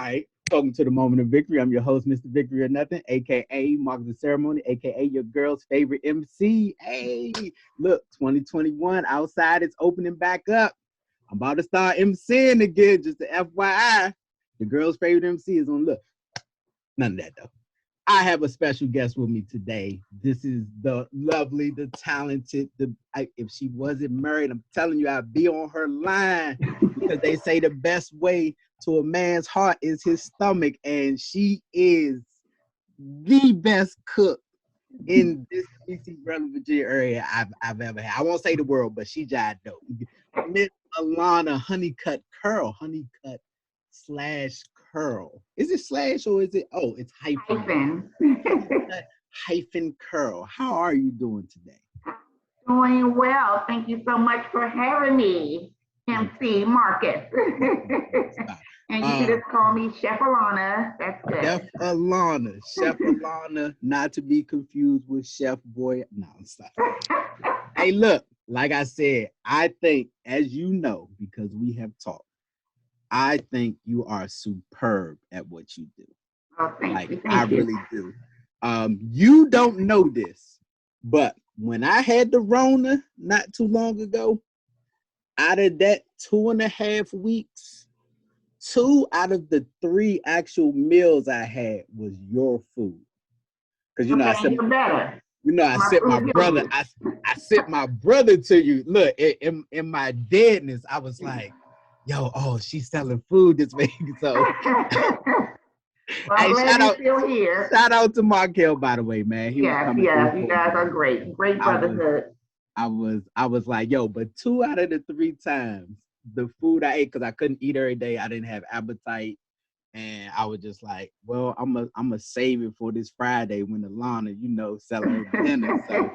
right. Welcome to the Moment of Victory. I'm your host, Mr. Victory or Nothing, aka Mark the Ceremony, aka your girl's favorite MC. Hey, look, 2021 outside is opening back up. I'm about to start MCing again, just the FYI. The girl's favorite MC is on. Look, none of that though. I have a special guest with me today. This is the lovely, the talented, if she wasn't married, I'm telling you, I'd be on her line because they say the best way to a man's heart is his stomach, and she is the best cook in this DC, Maryland, Virginia area I've ever had. I won't say the world, but she jive dope. Miss Alana Hunnicutt-Carroll, Hunnicutt/Curl. Is it slash or is it? Oh, it's hyphen. Hyphen Curl. How are you doing today? Doing well. Thank you so much for having me, MC Marcus. And you can just call me Chef Alana. That's good. Chef Alana, not to be confused with Chef Boy. No, stop. Hey, look, like I said, I think, as you know, because we have talked, I think you are superb at what you do. Oh, thank you. I really do. You don't know this, but when I had the Rona not too long ago, out of that 2.5 weeks, 2 out of the 3 actual meals I had was your food. Because I said my brother. I sent my brother to you. Look, in my deadness, I was like, "Yo, she's selling food this week." So, well, I'm glad you're still here. Shout out to Markel, by the way, man. Yes, you guys are great brotherhood. I was like, yo, but 2 out of the 3 times the food I ate, because I couldn't eat every day, I didn't have appetite. And I was just like, well, I'm a save it for this Friday when Alana, selling her dinner. So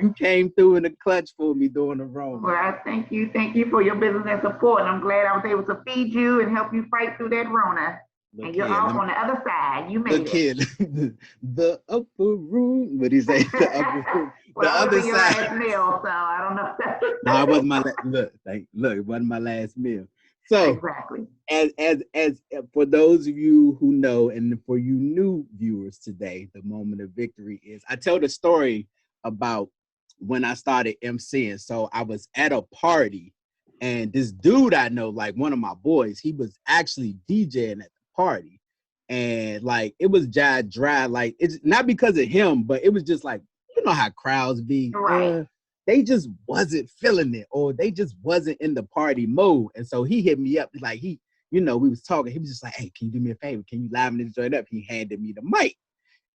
you came through in the clutch for me during the Rona. Well, thank you for your business and support. And I'm glad I was able to feed you and help you fight through that Rona. And you're off on the other side. You made it. The upper room. What do you say? The upper room. Well, the other side. Your last meal, so I don't know. No, it wasn't my look. It wasn't my last meal. So exactly. As for those of you who know, and for you new viewers today, the Moment of Victory is I tell the story about when I started MCing. So I was at a party, and this dude I know, like one of my boys, he was actually DJing at the party, and like it was dry. Like it's not because of him, but it was just like, you know how crowds be. Right. They just wasn't feeling it, or they just wasn't in the party mode. And so he hit me up, like we was talking. He was just like, "Hey, can you do me a favor? Can you liven this joint up?" He handed me the mic.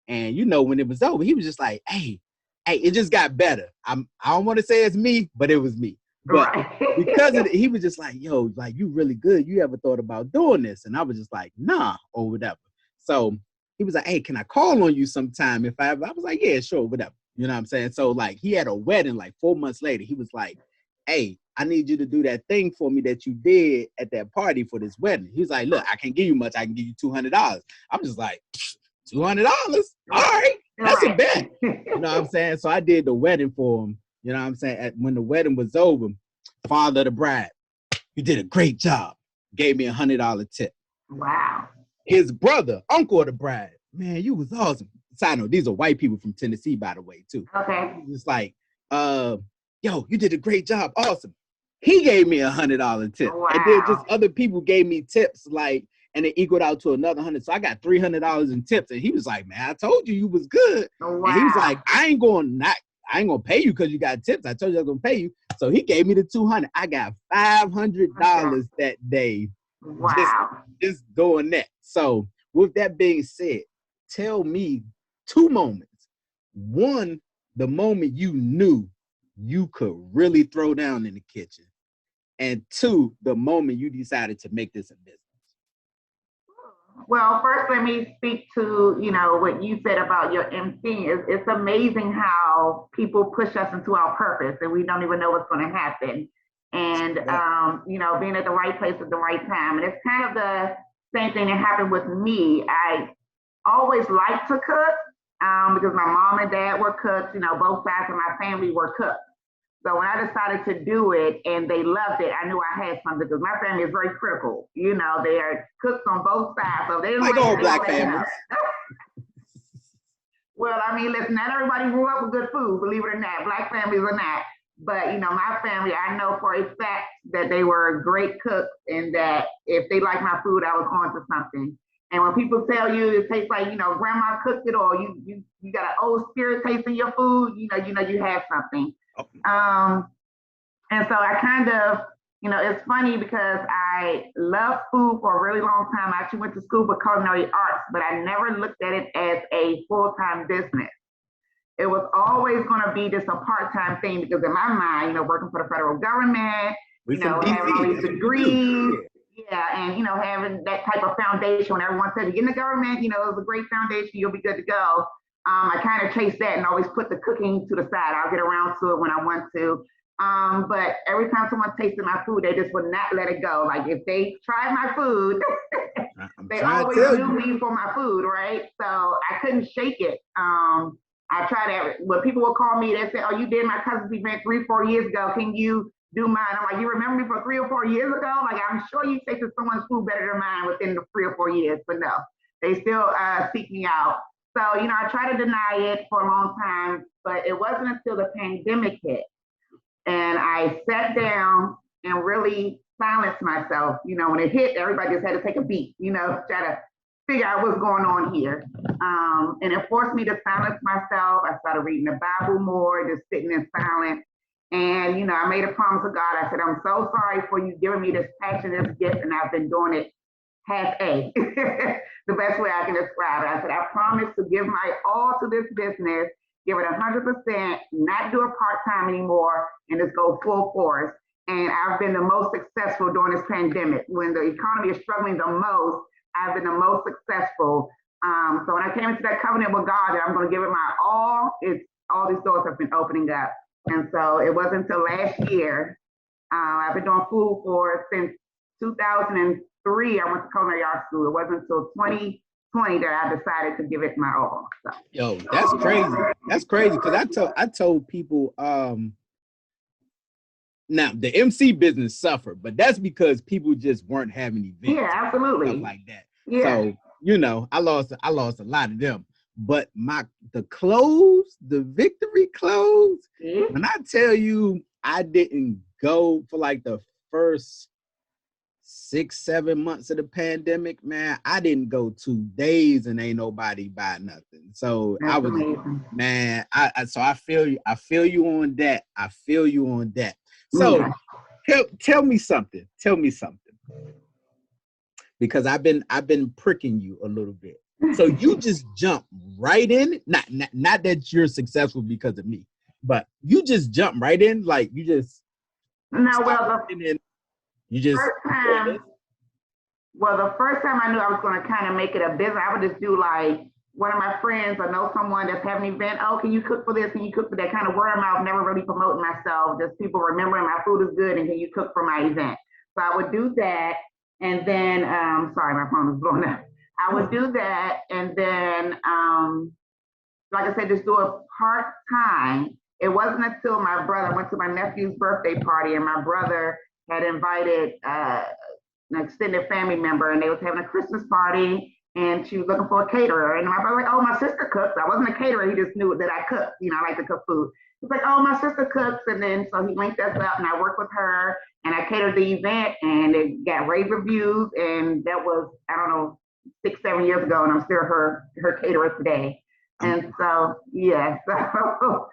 And when it was over, he was just like, hey, it just got better. I don't want to say it's me, but it was me. But because of it, he was just like, yo, like, you really good. You ever thought about doing this? And I was just like, nah, or whatever. So he was like, hey, can I call on you sometime if I was like, yeah, sure, whatever. You know what I'm saying? So like he had a wedding like 4 months later. He was like, hey, I need you to do that thing for me that you did at that party for this wedding. He was like, look, I can't give you much. I can give you $200. I'm just like, $200? All right, that's a bet. You know what I'm saying? So I did the wedding for him. You know what I'm saying? When the wedding was over, father of the bride, you did a great job. Gave me $100 tip. Wow. His brother, uncle of the bride, man, you was awesome. Side note, these are white people from Tennessee, by the way, too. Okay. It's like, yo, you did a great job. Awesome. He gave me $100 tip. Wow. And then just other people gave me tips, like, and it equaled out to another $100. So I got $300 in tips. And he was like, man, I told you was good. Wow. And he was like, I ain't gonna pay you because you got tips. I told you I was gonna pay you. So he gave me the $200. I got $500 that day. Wow. Just doing that. So with that being said, tell me 2 moments. One, the moment you knew you could really throw down in the kitchen. And 2, the moment you decided to make this a business. Well, first, let me speak to, what you said about your MC. It's amazing how people push us into our purpose and we don't even know what's going to happen. And, being at the right place at the right time. And it's kind of the same thing that happened with me. I always liked to cook because my mom and dad were cooks. Both sides of my family were cooks. So when I decided to do it and they loved it, I knew I had something because my family is very critical. You know, they are cooks on both sides. So they didn't like all black families. Well, I mean, listen, not everybody grew up with good food, believe it or not. Black families are not. But, you know, my family, I know for a fact that they were great cooks and that if they liked my food, I was on to something. And when people tell you it tastes like, you know, grandma cooked it or you got an old spirit taste in your food, you know you have something. And so I kind of, you know, it's funny because I love food for a really long time. I actually went to school for culinary arts, but I never looked at it as a full-time business. It was always going to be just a part-time thing because in my mind, you know, working for the federal government, you know, having all these degrees, and, you know, having that type of foundation when everyone said, you get in the government, you know, it was a great foundation, you'll be good to go. I kind of chased that and always put the cooking to the side. I'll get around to it when I want to. But every time someone tasted my food, they just would not let it go. Like if they tried my food, they always knew me for my food, right? So I couldn't shake it. I tried that. When people would call me, they say, oh, you did my cousin's event 3-4 years ago. Can you do mine? I'm like, you remember me for 3 or 4 years ago? Like, I'm sure you tasted someone's food better than mine within the 3 or 4 years. But no, they still seek me out. So, you know, I tried to deny it for a long time, but it wasn't until the pandemic hit. And I sat down and really silenced myself. You know, when it hit, everybody just had to take a beat, you know, try to figure out what's going on here. And it forced me to silence myself. I started reading the Bible more, just sitting in silence. And, you know, I made a promise to God. I said, I'm so sorry for you giving me this passion, this gift, and I've been doing it half-a, the best way I can describe it. I said, I promise to give my all to this business, give it 100%, not do it part-time anymore, and just go full force. And I've been the most successful during this pandemic. When the economy is struggling the most, I've been the most successful. So when I came into that covenant with God that I'm going to give it my all, all these doors have been opening up. And so it wasn't until last year. I've been doing food since 2003. I went to culinary art school. It wasn't until 2020 that I decided to give it my all. So. Yo, that's crazy. That's crazy because I told people now the MC business suffered, but that's because people just weren't having events. Yeah, absolutely. Stuff like that. Yeah. So, you know, I lost a lot of them. But the clothes, the victory clothes, when I tell you I didn't go for like the first 6-7 months of the pandemic, man, I didn't go 2 days and ain't nobody buy nothing. So that's amazing. Man, so I feel you. I feel you on that. I feel you on that. So tell me something. Tell me something. Because I've been pricking you a little bit. So you just jump right in. Not that you're successful because of me, but you just jump right in. Like you just the first time I knew I was going to kind of make it a business, I would just do like one of my friends or know someone that's having an event. Oh, can you cook for this? Can you cook for that? Kind of word of mouth, never really promoting myself. Just people remembering my food is good and can you cook for my event? So I would do that. And then, sorry, my phone is blowing up. I would do that. And then, like I said, just do it part-time. It wasn't until my brother went to my nephew's birthday party and my brother had invited an extended family member and they was having a Christmas party and she was looking for a caterer. And my brother was like, oh, my sister cooks. I wasn't a caterer. He just knew that I cooked. You know, I like to cook food. He's like, oh, my sister cooks. And then so he linked us up and I worked with her and I catered the event and it got rave reviews. And that was, I don't know, 6-7 years ago. And I'm still her caterer today. And so, yeah, so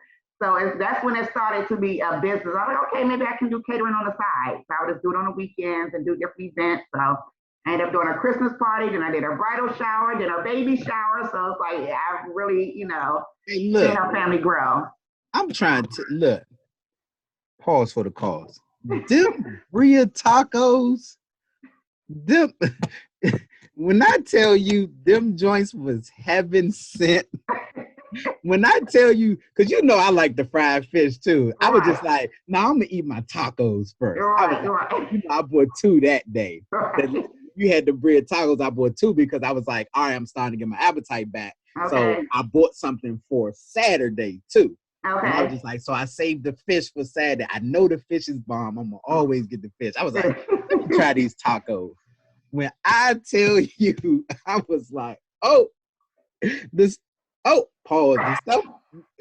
that's when it started to be a business. I was like, okay, maybe I can do catering on the side. So I would just do it on the weekends and do different events. So I ended up doing a Christmas party, then I did a bridal shower, then a baby shower. So it's like, I've really, you know, seen our family grow. I'm trying to, look, pause for the cause. Them Bria tacos, them, when I tell you them joints was heaven sent, when I tell you, because you know I like the fried fish too. I was just like, no, I'm gonna eat my tacos first. I bought 2 that day. Right. You had the bread tacos, I bought 2 because I was like, all right, I'm starting to get my appetite back. Okay. So I bought something for Saturday too. And I was Okay. just like, so I saved the fish for Saturday. I know the fish is bomb. I'm gonna always get the fish. I was like, let me try these tacos. When I tell you, I was like, oh, this, oh, pause, this stuff,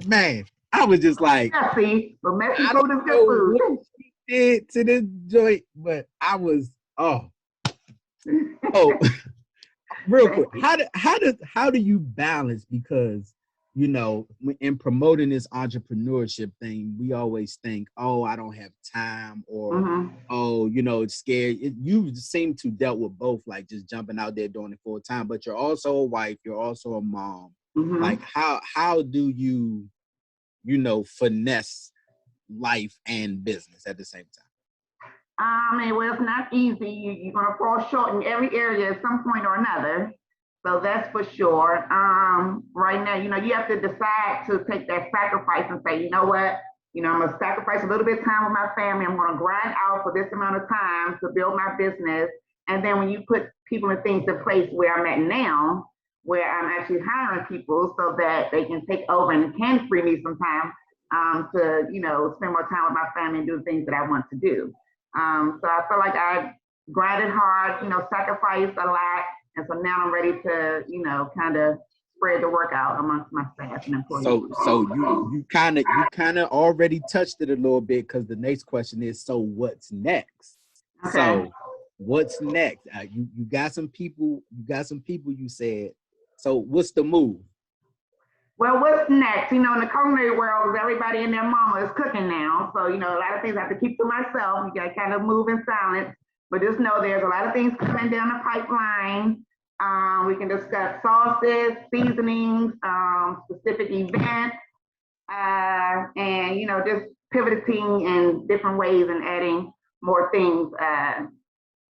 man. I was just like, Messy, but messy I food don't is good know food. what she did to this joint, but I was, oh, real quick. How do you balance? Because in promoting this entrepreneurship thing, we always think, oh, I don't have time, or oh, it's scary. You seem to dealt with both, like just jumping out there doing it full time, but you're also a wife, you're also a mom. Like how do you finesse life and business at the same time? Well, it's not easy. You're going to fall short in every area at some point or another. So that's for sure. Right now, you have to decide to take that sacrifice and say, you know what? I'm going to sacrifice a little bit of time with my family. I'm going to grind out for this amount of time to build my business. And then when you put people and things in place where I'm at now, where I'm actually hiring people so that they can take over and can free me some time to, spend more time with my family and do the things that I want to do. So I feel like I grinded hard, sacrificed a lot. And so now I'm ready to, kind of spread the work out amongst my staff and employees. So you kind of already touched it a little bit, because the next question is, so what's next? Okay. So what's next? You got some people. You said. So what's the move? Well, what's next? In the culinary world, everybody and their mama is cooking now. So, a lot of things I have to keep to myself. You got to kind of move in silence. But just know there's a lot of things coming down the pipeline. We can discuss sauces, seasonings, specific events, and, just pivoting in different ways and adding more things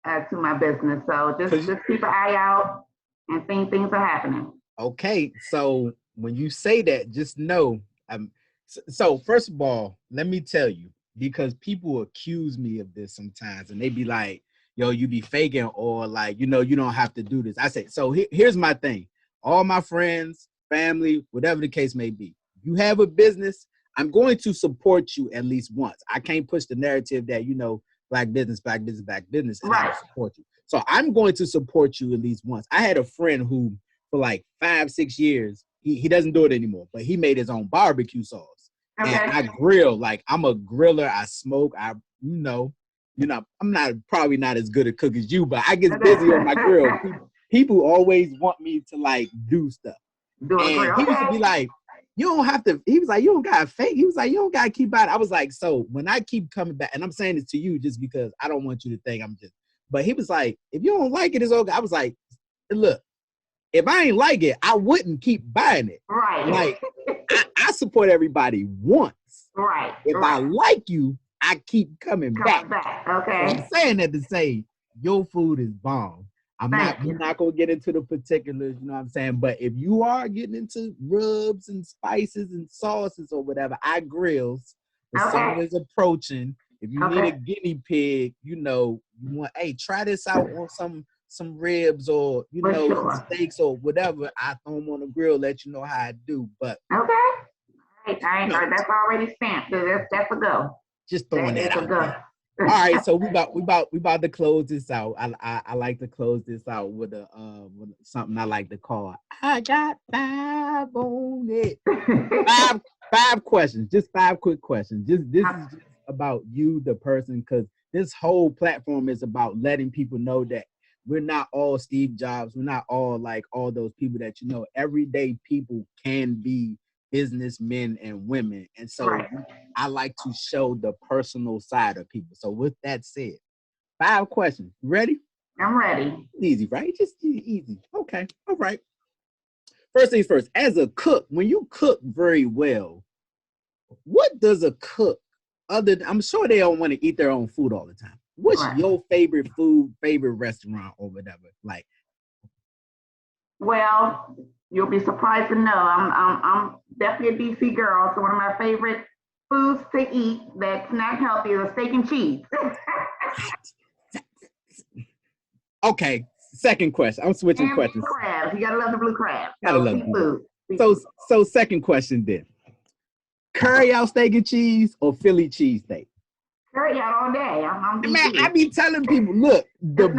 to my business. So just keep an eye out and things are happening. Okay, so when you say that, just know. So first of all, let me tell you, because people accuse me of this sometimes, and they be like, yo, you be faking, or like, you don't have to do this. I say, so here's my thing. All my friends, family, whatever the case may be, you have a business, I'm going to support you at least once. I can't push the narrative that, black business, and I don't support you. So I'm going to support you at least once. I had a friend who, for like 5-6 years, he doesn't do it anymore, but he made his own barbecue sauce. Okay. And I grill, like I'm a griller, I smoke, I'm probably not as good a cook as you, but I get busy on my grill. People always want me to like do stuff. And he used to be like, you don't have to, he was like, you don't gotta fake. He was like, you don't gotta keep out. I was like, so when I keep coming back, and I'm saying this to you just because I don't want you to think I'm just, but he was like, if you don't like it, it's okay. I was like, look, if I ain't like it, I wouldn't keep buying it. Right. Like, I support everybody once. Right. If I like you, I keep coming back. Okay. So I'm saying that to say your food is bomb. We're not gonna get into the particulars, you know what I'm saying? But if you are getting into rubs and spices and sauces or whatever, I grills. The summer is approaching. If you need a guinea pig, you want, hey, try this out on some ribs or some steaks or whatever. I throw them on the grill, let you know how I do. But okay, that's already stamped. That's a go. Just throwing that out there. All right, so we about to close this out. I like to close this out with with something I like to call I got 5 on it. five questions, just 5 quick questions. This is just about you, the person, because this whole platform is about letting people know that we're not all Steve Jobs. We're not all like all those people that everyday people can be businessmen and women. And so I like to show the personal side of people. So with that said, 5 questions. Ready? I'm ready. Easy, right? Just easy. Okay. All right. First things first, as a cook, when you cook very well, what does a cook, I'm sure they don't want to eat their own food all the time. What's your favorite food, favorite restaurant or whatever? Like, well, you'll be surprised to know I'm definitely a DC girl. So one of my favorite foods to eat that's not healthy is a steak and cheese. Okay, second question. I'm switching questions. Blue crabs. You gotta love the blue crabs. Gotta love seafood. So second question then. Curry out steak and cheese or Philly cheesesteak? Curry out all day. I'm Man, I be telling people, look, the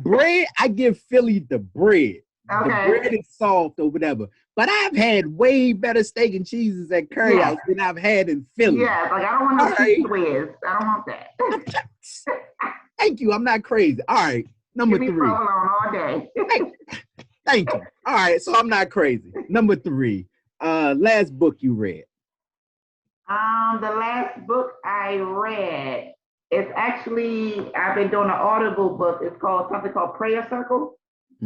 bread, I give Philly the bread. Okay. The bread is soft or whatever. But I've had way better steak and cheeses at Curry House than I've had in Philly. Yeah, like I don't want no cheese whiz. I don't want that. Thank you. I'm not crazy. All right. Number 3. On all day. Thank you. All right. So I'm not crazy. Number 3. Last book you read. The last book I read, it's actually, I've been doing an Audible book. It's called something called Prayer Circle.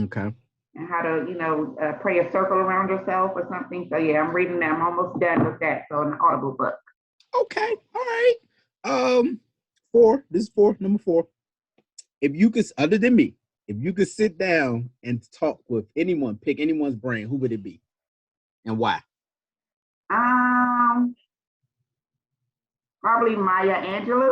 Okay. And how to, pray a circle around yourself or something. So yeah, I'm reading that. I'm almost done with that. So an Audible book. Okay. All right. 4. This is 4. Number 4. If you could, other than me, if you could sit down and talk with anyone, pick anyone's brain, who would it be? And why? Probably Maya Angelou.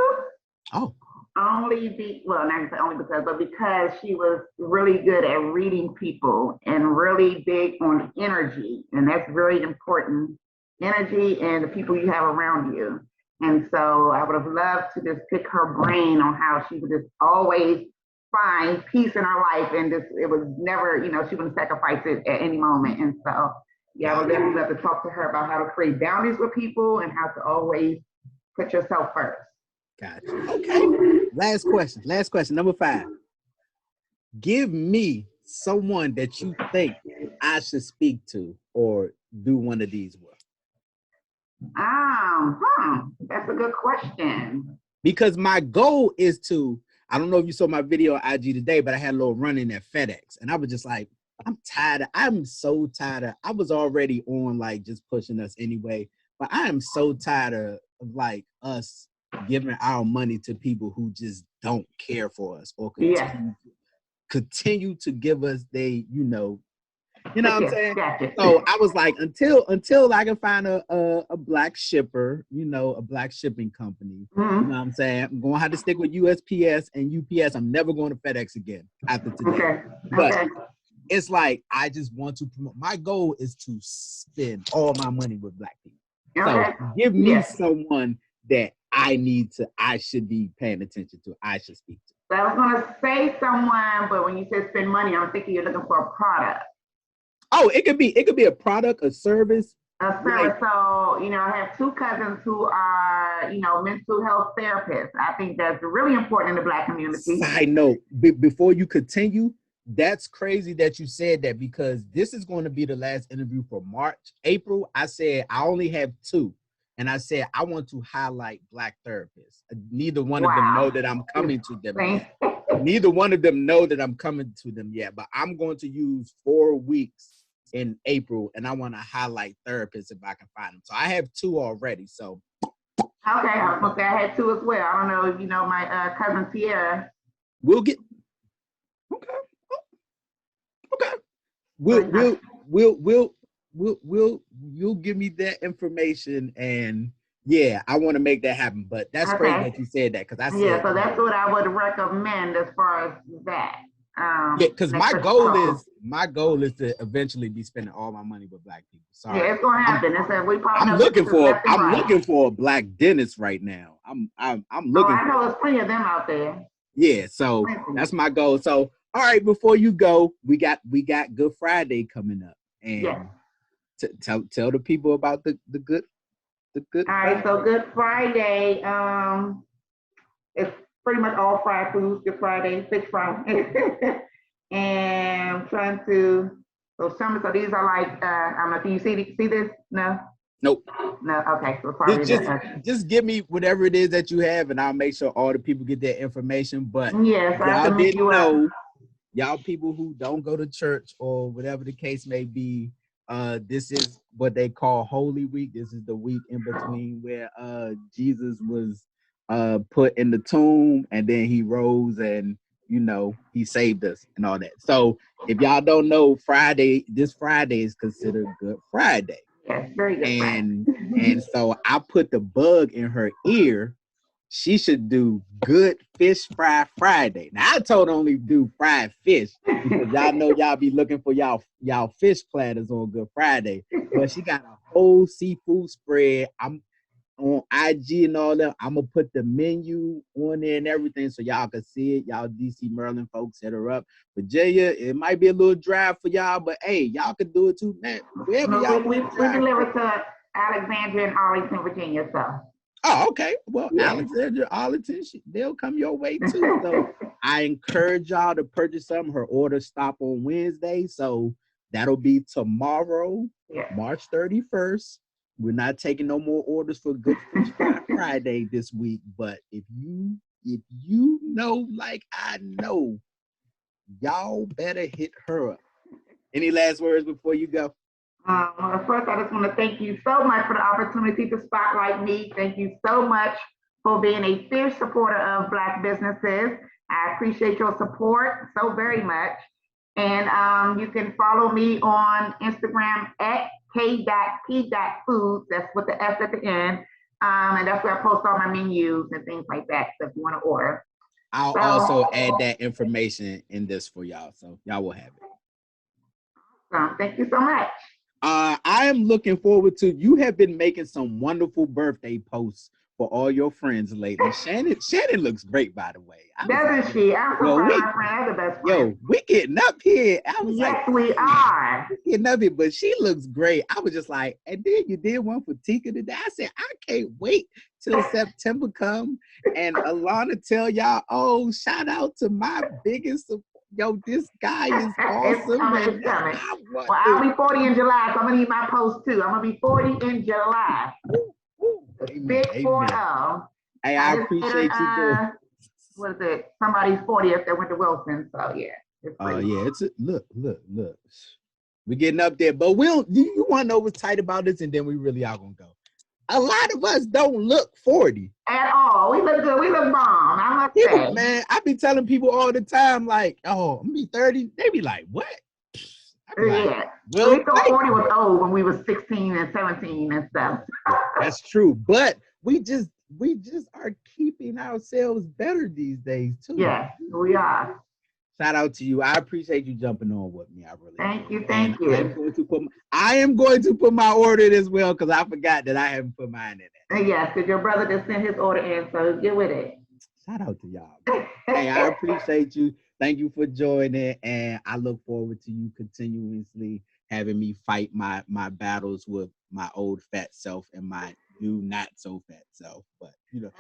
Oh. Not only because, but because she was really good at reading people and really big on energy. And that's very important. Energy and the people you have around you. And so I would have loved to just pick her brain on how she would just always find peace in her life. And just, it was never, she wouldn't sacrifice it at any moment. And so, yeah, I would definitely love to talk to her about how to create boundaries with people and how to always put yourself first. Gotcha. Okay. Last question. Number 5. Give me someone that you think I should speak to or do one of these with. That's a good question. Because my goal is to, I don't know if you saw my video on IG today, but I had a little run-in at FedEx. And I was just like, I'm so tired. I was already on like just pushing us anyway. But I am so tired of like us giving our money to people who just don't care for us or continue to give us what I'm saying? So I was like, until I can find a black shipper, a black shipping company, you know what I'm saying? I'm going to have to stick with USPS and UPS. I'm never going to FedEx again after today. But it's like, I just want to promote. My goal is to spend all my money with black people. So give me someone that I should be paying attention to. I should speak to. I was going to say someone, but when you said spend money, I'm thinking you're looking for a product. Oh, it could be a product, a service. A service. So, I have 2 cousins who are, mental health therapists. I think that's really important in the Black community. Side note, before you continue, that's crazy that you said that because this is going to be the last interview for April. I said I only have 2. And I said, I want to highlight black therapists. Neither one of them know that I'm coming to them yet. Neither one of them know that I'm coming to them yet. But I'm going to use 4 weeks in April, and I want to highlight therapists if I can find them. So I have 2 already. So okay, I had 2 as well. I don't know if you know my cousin Sierra. We'll get okay. You'll give me that information, and I want to make that happen. But that's crazy that you said that because I said so that's what I would recommend as far as that. Because my goal is to eventually be spending all my money with black people. Sorry. Yeah, it's gonna happen. I'm looking for a black dentist right now. I'm looking. I know there's plenty of them out there. Yeah, so that's my goal. So all right, before you go, we got Good Friday coming up, and tell the people about the good. All right, so Good Friday, it's pretty much all fried foods. Good Friday, fish fry, and I'm trying to. So these are like I don't know if you see this. No. Nope. No. Okay. So probably just give me whatever it is that you have, and I'll make sure all the people get that information. But yes, y'all didn't know. Y'all people who don't go to church or whatever the case may be, this is what they call Holy Week. This is the week in between where Jesus was put in the tomb and then he rose and he saved us and all that. So if y'all don't know, this Friday is considered Good Friday. Yes, very good. And so I put the bug in her ear. She should do Good Fish Fry Friday. Now I told her only do fried fish because y'all know y'all be looking for y'all fish platters on Good Friday. But she got a whole seafood spread. I'm on IG and all that. I'm gonna put the menu on there and everything so y'all can see it. Y'all DC Maryland folks hit her up. Virginia, it might be a little drive for y'all, but hey, y'all can do it too, man. Wherever No, y'all we want to drive. deliver to Alexandria and Arlington, Virginia. So. Oh, okay. Well, Yeah. Alexandria, Arlington, they'll come your way too. So I encourage y'all to purchase some. Her order stop on Wednesday, so that'll be tomorrow, March 31st. We're not taking no more orders for Good Fish Friday this week. But if you know, like I know, y'all better hit her up. Any last words before you go? First, I just want to thank you so much for the opportunity to spotlight me. Thank you so much for being a fierce supporter of Black businesses. I appreciate your support so very much. And you can follow me on Instagram at k.p.foods. That's with the S at the end. And that's where I post all my menus and things like that. So if you want to order. I'll also add that information in this for y'all. So y'all will have it. Thank you so much. I am looking forward to, you have been making some wonderful birthday posts for all your friends lately. Shannon looks great, by the way. Doesn't she? I'm so proud of my friend. That's the best friend. Yo, we getting up here. I was yes, we are. We getting up here, but she looks great. I was just like, and then you did one for Tika today. I said, I can't wait till September come and Alana tell y'all, oh, shout out to my biggest support. Yo, this guy is awesome. It's coming. Well, I'll be 40 in July, so I'm gonna need my post too. I'm gonna be 40 in July. Big 4-0. Hey, I appreciate you doing. What is it? Somebody's 40th that went to Wilson. So yeah. Oh yeah, it's look. We're getting up there, but you want to know what's tight about this, and then we really are gonna go. A lot of us don't look 40 at all. We look good. We look bomb. I must say, man. I be telling people all the time, like, "Oh, I'm gonna be 30." They be like, "What?" Yeah. Well, we thought 40 was old when we was 16 and 17 and stuff. That's true, but we just are keeping ourselves better these days too. Yeah, we are. Shout out to you. I appreciate you jumping on with me. I really thank you. Thank you. I am going to put my order in as well because I forgot that I haven't put mine in it. Yes, because your brother just sent his order in, so get with it. Shout out to y'all. Hey, I appreciate you. Thank you for joining, and I look forward to you continuously having me fight my battles with my old fat self and my new not so fat self. But you know,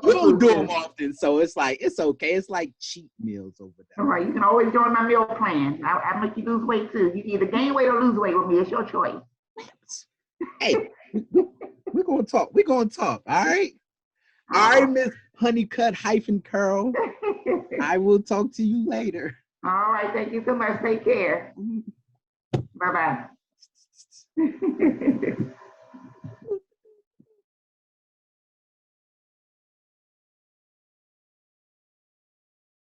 you don't do them often, so it's like it's okay. It's like cheat meals over there. All right, you can always join my meal plan. I make you lose weight too. You can either gain weight or lose weight with me. It's your choice. Hey, we're gonna talk. We're gonna talk. All right. All right, Miss Hunnicutt-Carroll. I will talk to you later. All right. Thank you so much. Take care. Bye-bye.